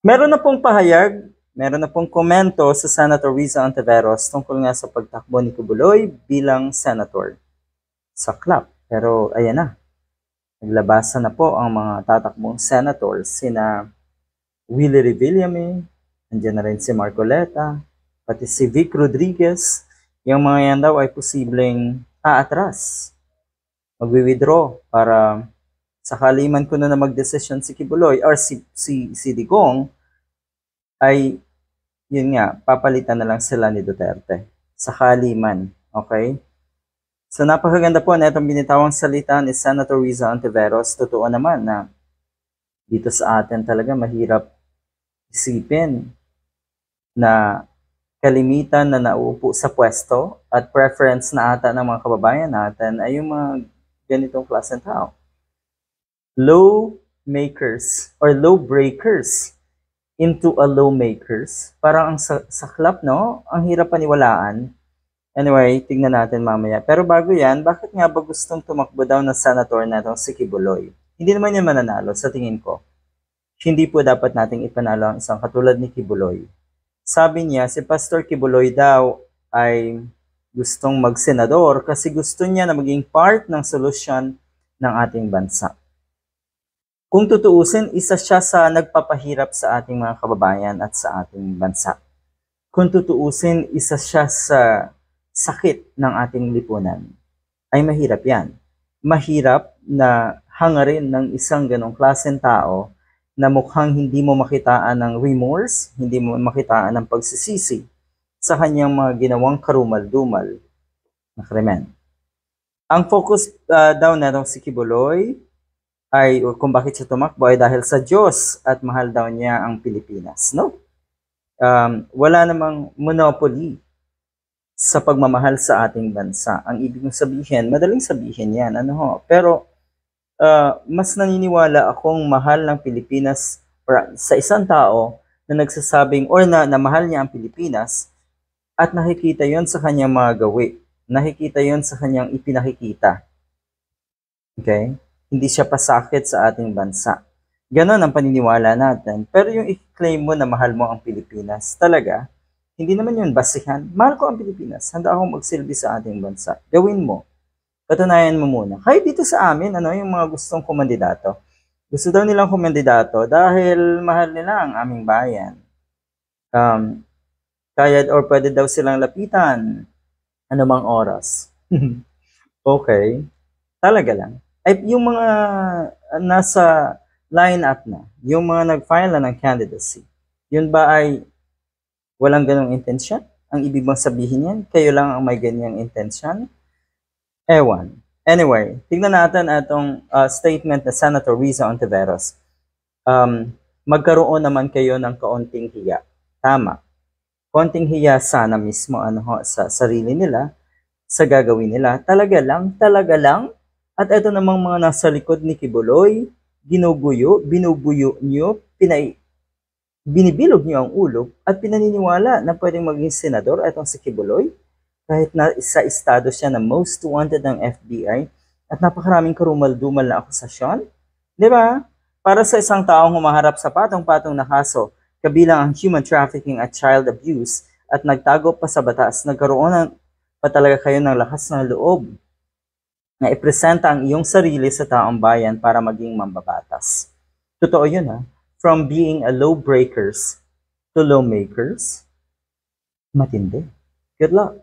Meron na pong pahayag, meron na pong komento sa Senator Riza Ontiveros tungkol nga sa pagtakbo ni Kibuloy bilang senator sa CLAP. Pero ayan na, naglabasan na po ang mga tatakbong senators, sina Willie Revillame, nandiyan na rin si Marcoleta, pati si Vic Rodriguez. Yung mga yan daw ay posibleng aatras, magwi-withdraw para sakali man kuno na magdesisyon si Kibuloy or si Digong, ay yun nga, papalitan na lang sila ni Duterte. Sakali man, okay? So napakaganda po na itong binitawang salita ni Senator Riza Ontiveros. Totoo naman na dito sa atin talaga mahirap isipin na kalimitan na nauupo sa pwesto at preference na ata ng mga kababayan natin ay yung mga ganitong klaseng tao. Low makers or low breakers into a lawmakers. Parang ang saklap, no? Ang hirap paniwalaan. Anyway, tignan natin mamaya. Pero bago yan, bakit nga ba gustong tumakbo daw na senator na itong si Kibuloy? Hindi naman yan mananalo sa tingin ko. Hindi po dapat nating ipanalo ang isang katulad ni Kibuloy. Sabi niya, si Pastor Kibuloy daw ay gustong magsenador kasi gusto niya na maging part ng solusyon ng ating bansa. Kung tutuusin, isa siya sa nagpapahirap sa ating mga kababayan at sa ating bansa. Kung tutuusin, isa siya sa sakit ng ating lipunan. Ay mahirap yan. Mahirap na hangarin ng isang ganong klaseng tao na mukhang hindi mo makitaan ng remorse, hindi mo makitaan ng pagsisisi sa kanyang mga ginawang karumal-dumal na krimen. Ang focus daw na itong si Kibuloy ay kung bakit siya tumakbo ay dahil sa Diyos at mahal daw niya ang Pilipinas. No? Wala namang monopoly sa pagmamahal sa ating bansa. Ang ibig sabihin, madaling sabihin yan. Pero mas naniniwala akong mahal ng Pilipinas sa isang tao na nagsasabing or na mahal niya ang Pilipinas at nakikita yon sa kanyang mga gawi. Nakikita yon sa kanyang ipinakikita. Okay? Hindi siya pasakit sa ating bansa. Ganon ang paniniwala natin. Pero yung i-claim mo na mahal mo ang Pilipinas, talaga, hindi naman yun basihan. Mahal ko ang Pilipinas. Handa akong magsilbi sa ating bansa. Gawin mo. Patunayan mo muna. Kahit dito sa amin, yung mga gustong kumandidato. Gusto daw nilang kumandidato dahil mahal nila ang aming bayan. Kaya or pwede daw silang lapitan anumang oras. Okay. Talaga lang. Ay, yung mga nasa line-up na, yung mga nag-file na ng candidacy, yun ba ay walang ganong intensyon? Ang ibig bang sabihin yan? Kayo lang ang may ganyang intensyon? Ewan. Anyway, tignan natin itong statement na Senator Riza Ontiveros. Magkaroon naman kayo ng kaunting hiya. Tama. Konting hiya sana mismo sa sarili nila, sa gagawin nila. Talaga lang. At ito namang mga nasa likod ni Kibuloy, binubuyo nyo, binibilog nyo ang ulo at pinaniniwala na pwedeng maging senador itong si Kibuloy kahit na sa estado siya na most wanted ng FBI at napakaraming karumal-dumal na akusasyon. Di ba? Para sa isang taong humaharap sa patong-patong na kaso, kabilang ang human trafficking at child abuse at nagtago pa sa batas, nagkaroon pa talaga kayo ng lakas ng loob na ipresenta ang iyong sarili sa taong bayan para maging mambabatas. Totoo yun From being a low breakers to lawmakers, matindi. Good luck.